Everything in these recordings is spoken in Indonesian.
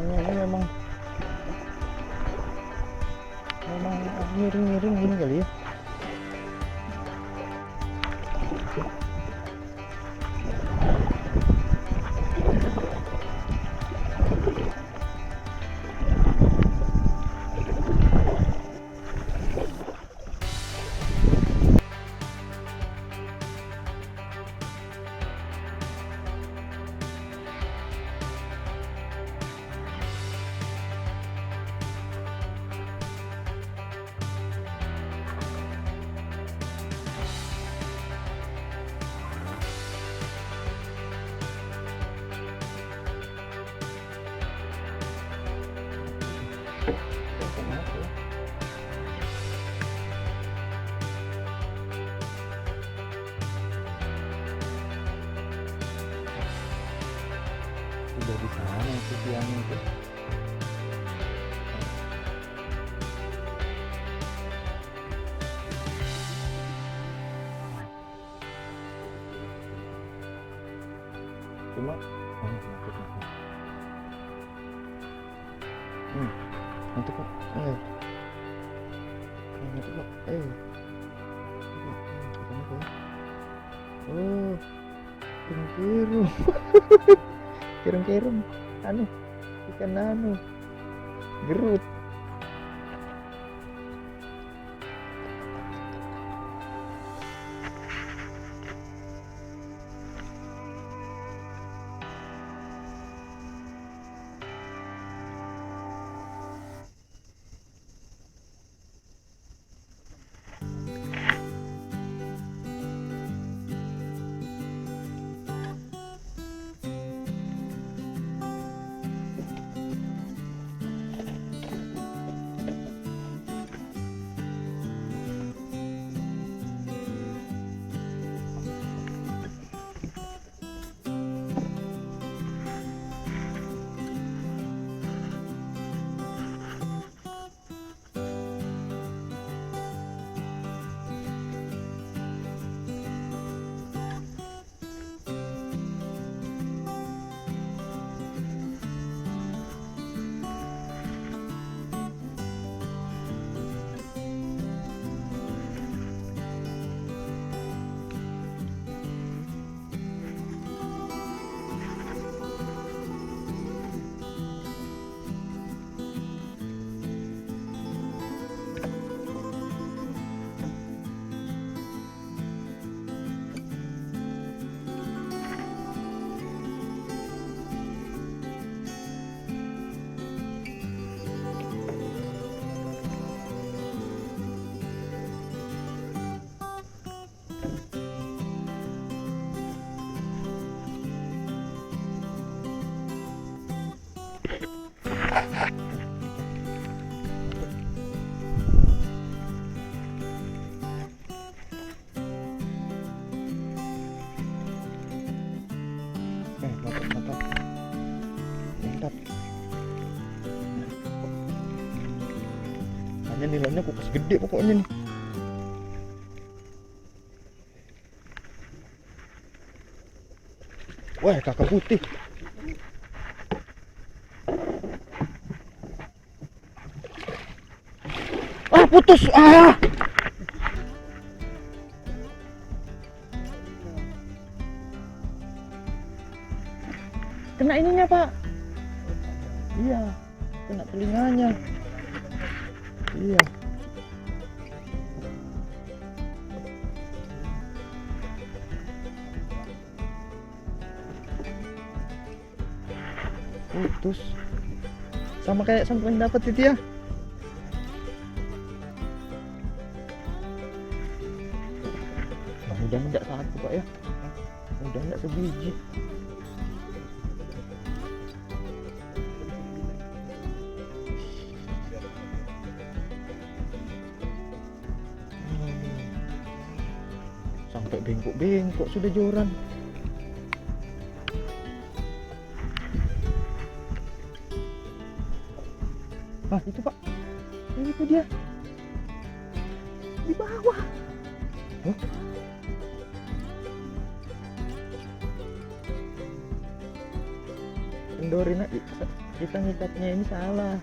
jalannya ini memang miring-miring gini kali ya. Sudah di sana itu tiang itu. Cuma itu kok itu kok oh kirung kirung anu ikan anu gerut. Mantap. Hanya nilainya kukus gede pokoknya nih. Wah, kakak putih. Ah, putus. Ah. Kena ininya, Pak. Iya, kena telinganya. Iya. Putus. Sama kayak sampai dapat itu ya. Mudah enggak satu, Pak ya. Mudah enggak sebiji. Sampai bengkok-bengkok sudah joran. Nah itu, Pak, itu dia di bawah. Huh? Kendorin aja, kita ngikatnya ini salah.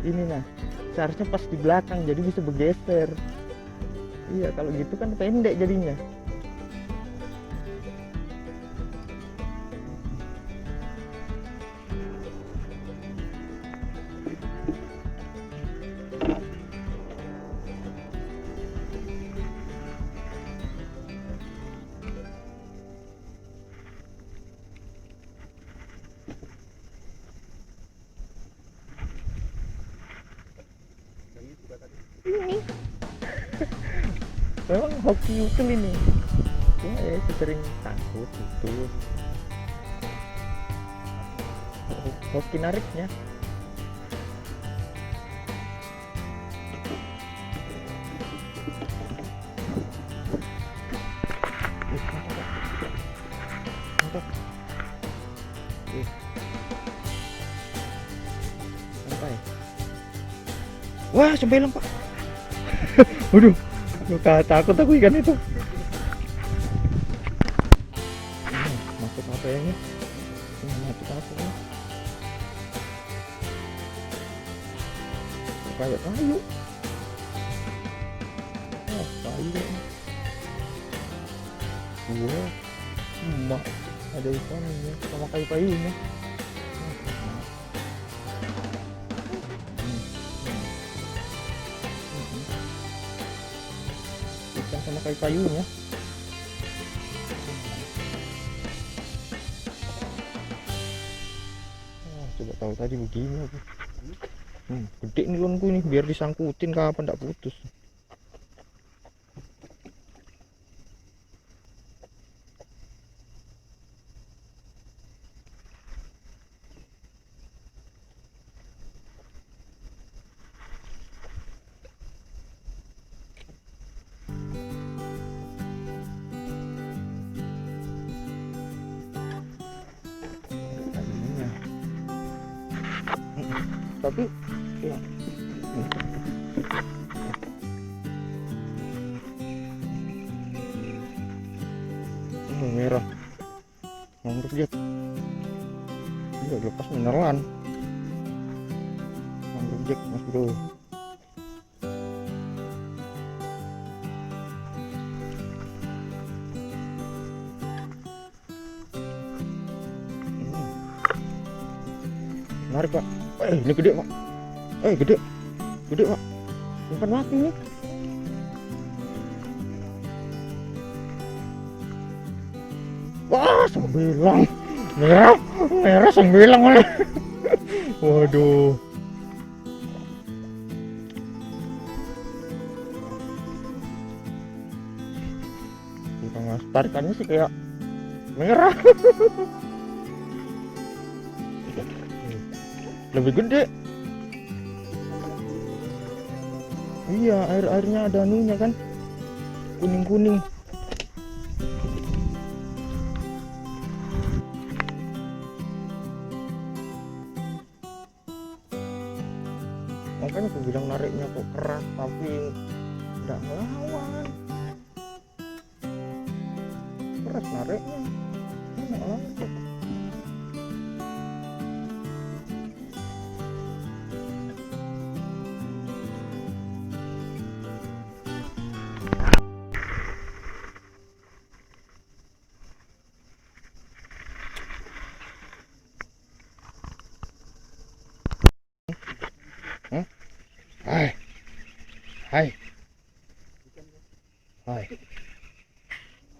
Ini nah, seharusnya pas di belakang jadi bisa bergeser. Iya, kalau gitu kan pendek jadinya. Ini memang hoki ukel ini. Ya, sering takut itu. Hoki nariknya. Mantap. Santai. Wah, sembelang pak. Waduh, takut aku ikan itu. Masuk apa ya ini? Masuk apa ya? Kayak kayu. Oh, kayu. Wah, emak ada ikannya sama kayu-kayunya. Ikan sama kayu-kayunya. Coba tahu tadi begini aku. Gede nih lonku nih, biar disangkutin kapan tak putus. Tapi ya merah mangrove jet juga lepas beneran. Mangrove jet mas bro. Menarik pak. Ini gede pak. Gede pak. Umpan mati nih. Wah, sembilang. Merah sembilang oleh. Waduh. Tarikannya sih kayak merah. Lebih gede. Iya, airnya ada anunya kan, kuning makanya aku bilang nariknya kok keras tapi tidak melawan. Keras nariknya nggak melawan kok.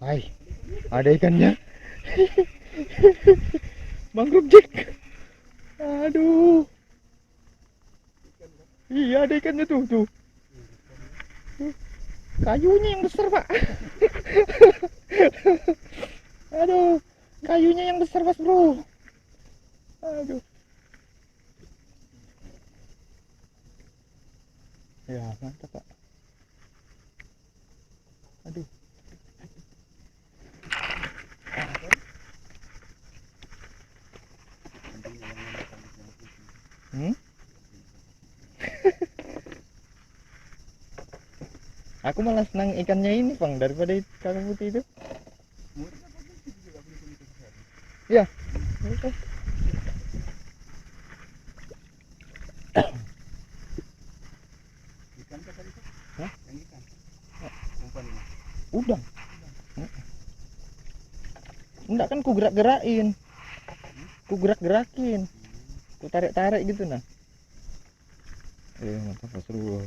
Hai, ada ikannya. Mangrove jack. Aduh. Iya, ada ikannya tuh. Kayunya yang besar pak. Aduh, kayunya yang besar mas bro. Aduh. Ya mantap pak. Aduh. Aku malah senang ikannya ini bang daripada kakak putih itu. Ya. Ikan kah tadi tuh? Hah? Yang ikan. Umpan ini. Udang. Enggak kan ku gerak-gerakin. Ku gerak-gerakin. Ku tarik-tarik gitu nah. Mantap seru.